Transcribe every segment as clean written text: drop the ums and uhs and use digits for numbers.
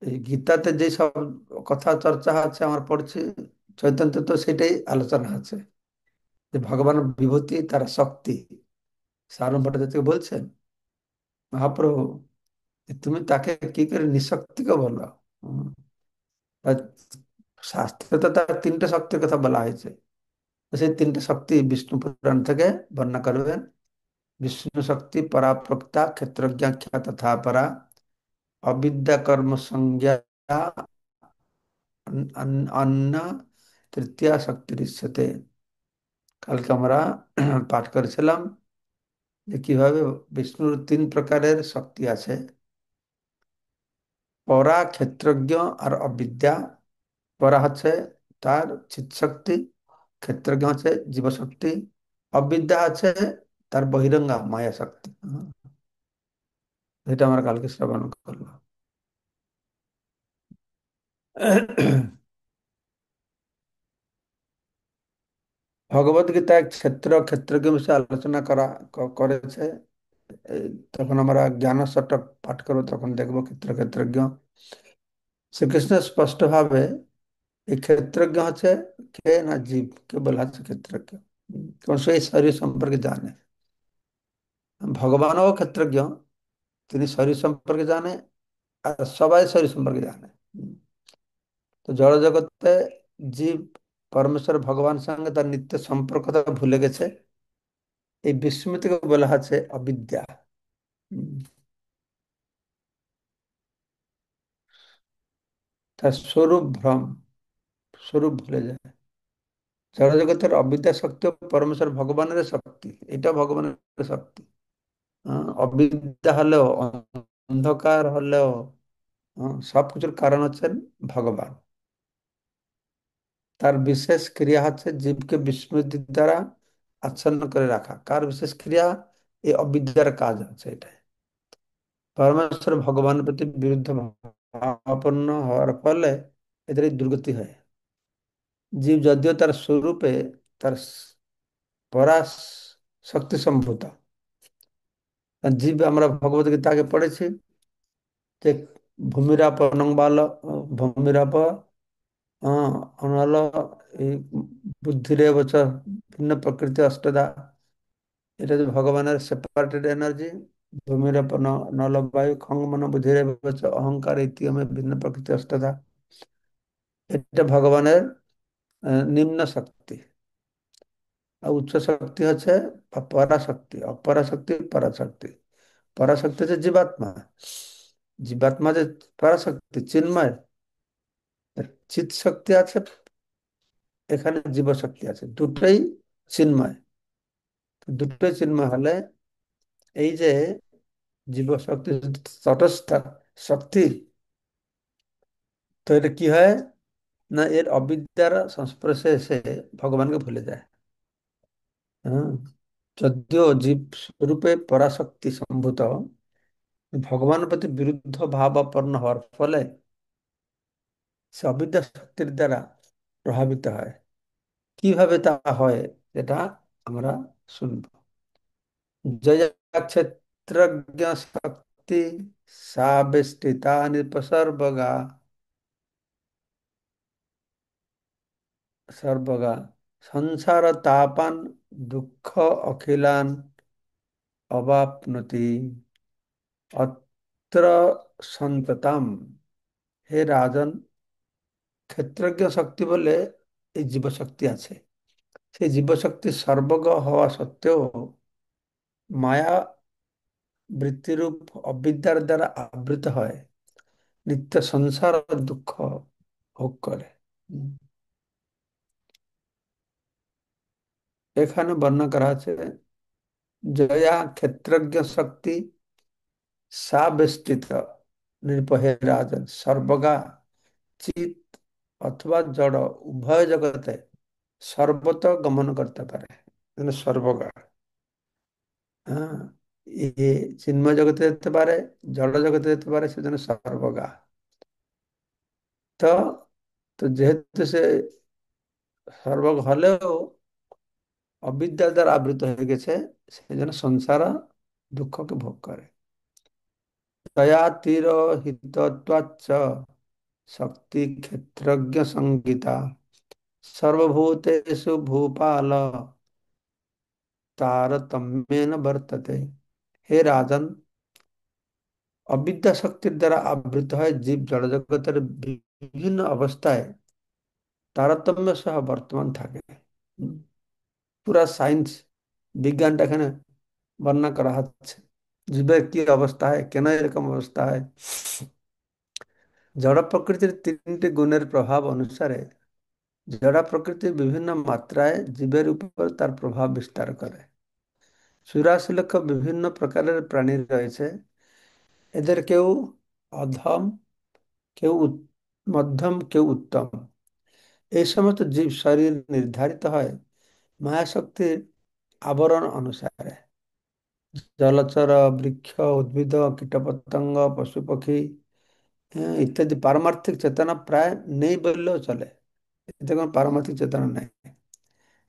এই গীতাতে যে সব কথা চর্চা আছে আমার পড়ছি, চৈতন্য তো সেটাই আলোচনা আছে, যে ভগবান বিভূতি তার শক্তি। সারণ ভট্টাচার্য বলছেন, মহাপ্রভু তুমি তাকে কি করে নিঃশক্তিকে বলো? হুম, আর শাস্ত্রে তো তার তিনটে শক্তির কথা বলা হয়েছে। তো সেই তিনটে শক্তি বিষ্ণু পুরাণ থেকে বর্ণনা করবেন। বিষ্ণু শক্তি পরা প্রক্তা ক্ষেত্রজ্ঞাখ্যা তথা পরা অবিদ্যা কর্ম সংজ্ঞা অন্য তৃতীয়া শক্তি দৃশ্যতে। কালকে আমরা পাঠ করেছিলাম যে কিভাবে বিষ্ণুর তিন প্রকারের শক্তি আছে: পরা, ক্ষেত্রজ্ঞ আর অবিদ্যা। পরা হচ্ছে তার চিৎ শক্তি, ক্ষেত্রজ্ঞ হচ্ছে জীবশক্তি, অবিদ্যা আছে তার বহিরঙ্গা মায়া শক্তি। এটা আমরা কালকে শ্রবণ করলাম। ভগবত গীতায় ক্ষেত্রজ্ঞ বিষয়ে আলোচনা করেছে। এই তখন আমরা জ্ঞান শতক পাঠ করবো, তখন দেখবো ক্ষেত্রজ্ঞ। শ্রীকৃষ্ণ স্পষ্ট ভাবে এই ক্ষেত্রজ্ঞ হচ্ছে কে না জীব, কে বলা হচ্ছে ক্ষেত্রজ্ঞ। কারণ সেই শরীর সম্পর্কে জানে। ভগবানও ক্ষেত্রজ্ঞ, তিনি শরীর সম্পর্কে জানে, আর সবাই শরীর সম্পর্কে জানে। তো জড় জগতে জীব পরমেশ্বর ভগবান সঙ্গে তার নিত্য সম্পর্কটা ভুলে গেছে। এই বিস্মৃতিকে বলা হচ্ছে অবিদ্যা। উম, তার স্বরূপ ভ্রম, স্বরূপ ভুলে যায়। জড়জগতের অবিদ্যা শক্তি পরমেশ্বর ভগবানের শক্তি, এটা ভগবানের শক্তি। অবিদ্যা হলেও, অন্ধকার হলেও, সবকিছুর কারণ হচ্ছেন ভগবান। তার বিশেষ ক্রিয়া হচ্ছে জীবকে বিস্মৃতির দ্বারা আচ্ছন্ন করে রাখা। কার বিশেষ ক্রিয়া? এই অবিদ্যার কাজ হচ্ছে এটাই। পরমেশ্বর ভগবানের প্রতি বিরুদ্ধ ভাবাপন্ন হওয়ার ফলে এদের এই দুর্গতি হয়। জীব যদিও তার স্বরূপে তার পরাশ শক্তি সম্ভূত। আর জীব, আমরা ভগবত গীতা আগে পড়েছি যে ভূমিরাপ নংবাল, ভূমিরাপ অনল এই বুদ্ধিরেব চ ভিন্ন প্রকৃতি অষ্টদা। এটা যে ভগবানের সেপারেটেড এনার্জি। ভূমিরাপ নল বায়ু খং মন বুদ্ধিরেব চ অহংকার ইতিমে ভিন্ন প্রকৃতি অষ্টদা। এটা ভগবানের নিম্ন শক্তি। আর উচ্চ শক্তি হচ্ছে পরাশক্তি, অপরাশক্তি পরাশক্তি। পরাশক্তি হচ্ছে জীবাত্মা। জীবাত্মা যে পরাশক্তি চিন্ময়, চিৎ শক্তি আছে, এখানে জীবশক্তি আছে, দুটোই চিন্ময়। তো দুটোই চিন্ময় হলে এই যে জীবশক্তি তটস্থ শক্তি, তো এটা কি হয় না, এর অবিদ্যার সংস্পর্শে এসে ভগবানকে ভুলে যায়। হ্যাঁ, যদিও জীব স্বরূপে পরাশক্তি সম্ভূত, ভগবানের প্রতি বিরুদ্ধ ভাবাপন্ন হওয়ার ফলে সে অবিদ্যা শক্তির দ্বারা প্রভাবিত হয়। কিভাবে তা হয় এটা আমরা শুনব। জয়া ক্ষেত্রজ্ঞ শক্তি সা বেষ্টিতা নিপসর্বগা, সর্বগা সংসার তাপান দুঃখ অখিলান অবাপ্নতি অত্র সন্ততাম। হে রাজন, ক্ষেত্রজ্ঞ শক্তি বলে এই জীবশক্তি আছে। সেই জীবশক্তি সর্বগ হওয়া সত্ত্বেও মায়া বৃত্তিরূপ অবিদ্যার দ্বারা আবৃত হয়, নিত্য সংসার ও দুঃখ ভোগ করে। উম, এখানে বর্ণনা করা আছে, জয়া ক্ষেত্রজ্ঞ শক্তি সা বেষ্টিত নির্ভয়ে রাজন সর্বগা চিত অথবা জড় উভয় জগতে সর্বত গমন করতে পারে। মানে সর্বগা, হ্যাঁ, এ চিন্ময় জগতে যেতে পারে, জড় জগতে যেতে পারে, সেজন্য সর্বগা। তো তো যেহেতু সে সর্বগ হলেও অবিদ্যার দ্বারা আবৃত হয়ে গেছে, সেই জন্য সংসার দুঃখকে ভোগ করে। दयातिरहितत्वाच्च शक्ति क्षेत्रज्ञ संगीता सर्वभूतेषु भूपाल तारतम्येन वर्तते। हे राजन, अविद्या शक्ति द्वारा आवृत है जीव जड़ जगतर विभिन्न अवस्थाएं তারতম্য সহ বর্তমান থাকে। পুরা সায়েন্স বিজ্ঞানটা এখানে বর্ণনা করা হচ্ছে জীবের কি অবস্থা হয়, কেন এরকম অবস্থা হয়। জড় প্রকৃতির তিনটি গুণের প্রভাব অনুসারে জড় প্রকৃতি বিভিন্ন মাত্রায় জীবের উপর তার প্রভাব বিস্তার করে। চুরাশি লক্ষ বিভিন্ন প্রকারের প্রাণী রয়েছে। এদের কেউ অধম, কেউ মধ্যম, কেউ উত্তম। এই সমস্ত জীব শরীর নির্ধারিত হয় মায়া শক্তির আবরণ অনুসারে। জলচর, বৃক্ষ, উদ্ভিদ, কীটপতঙ্গ, পশু পক্ষী ইত্যাদি পারমার্থিক চেতনা প্রায় নেই বললেও চলে। এতে কোনো পারমার্থিক চেতনা নেই।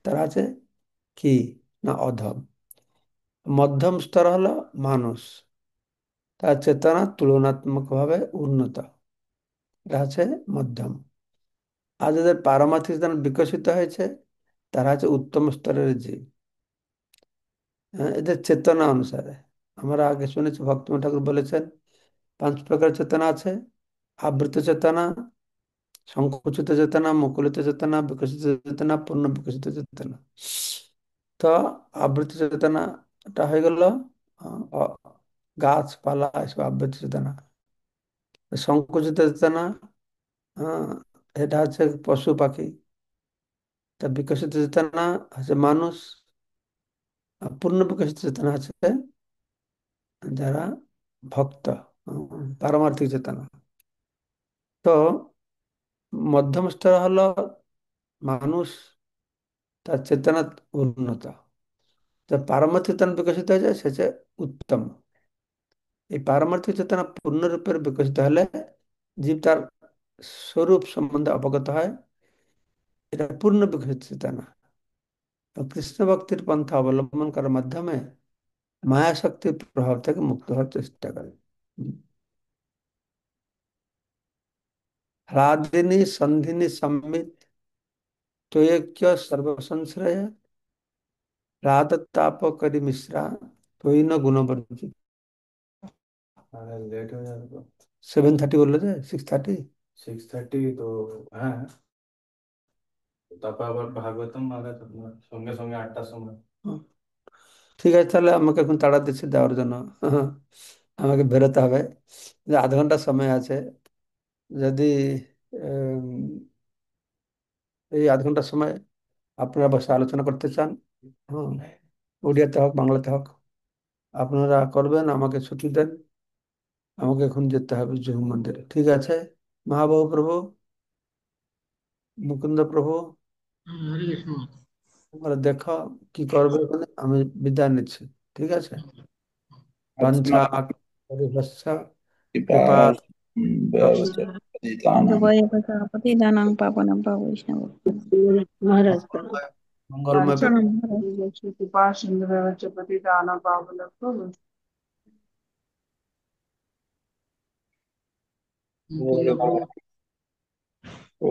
তারা আছে কি না অধম। মধ্যম স্তর হলো মানুষ, তার চেতনা তুলনাত্মকভাবে উন্নত, এটা আছে মধ্যম। আর যাদের পারমার্থিক চেতনা বিকশিত হয়েছে তারা হচ্ছে উত্তম স্তরের জীব। এদের চেতনা অনুসারে আমরা আগে শুনেছি ভক্তিময় ঠাকুর বলেছেন 5 প্রকার চেতনা আছে। আবৃত চেতনা, সংকুচিত চেতনা, মুকুলিত চেতনা, বিকশিত চেতনা, পূর্ণ বিকশিত চেতনা। তো আবৃত চেতনাটা হয়ে গেল গাছপালা এসব আবৃত চেতনা। সংকুচিত চেতনা, আহ, এটা হচ্ছে পশু পাখি। তা বিকশিত চেতনা হচ্ছে মানুষ। আর পূর্ণ বিকশিত চেতনা আছে যারা ভক্ত, পারমার্থিক চেতনা। তো মধ্যম স্তর হলো মানুষ, তার চেতনা উন্নত। তো পারমার্থিক চেতনা বিকশিত হয়ে যায় সেটা উত্তম। এই পারমার্থিক চেতনা পূর্ণরূপে বিকশিত হলে জীব তার স্বরূপ সম্বন্ধে অবগত হয়, এটা পূর্ণ বিকশিত চেতনা। তো কৃষ্ণ ভক্তির পন্থা অবলম্বন করার মাধ্যমে মায়া শক্তির প্রভাব থেকে মুক্ত হওয়ার চেষ্টা করে। হ্লাদিনী সন্ধিনী সম্মিত ত্বৈক্য সর্বসংশ্রয় রাত তাপ করি মিশ্রা তৈন গুণবর্জিত। लेट हो जाएगा तो 7:30 বললো যে 6:30। 6:30 তো হ্যাঁ, তারপর আবার ভাগবতম আগে সঙ্গে সঙ্গে 8টার সময়। ঠিক আছে, তাহলে আমাকে এখন তাড়া দিচ্ছে দেওয়ার জন্য। আমাকে বেরোতে হবে, যে আধ ঘন্টা সময় আছে। যদি উম, এই আধ ঘন্টার সময় আপনারা বসে আলোচনা করতে চান, হ্যাঁ, ওড়িয়াতে হোক বাংলাতে হোক, আপনারা করবেন, আমাকে ছুটি দেন। আমাকে এখন যেতে হবে জুহু মন্দিরে, ঠিক আছে? মহাবাহু প্রভু, মুকুন্দ প্রভু, হরে কৃষ্ণ। তোমরা দেখো কি করবে ওখানে, আমি বিদায় নিচ্ছি, ঠিক আছে? বাঞ্ছা अस्माकं পরিভস্য कृपा কৃপা पतितानां पतितानां पावनं वैष्णव महाराज का मंगलमय प्रणाम महाराज। कृपा सिंधु पतितानां पावनत्वं मुकुंद प्रभु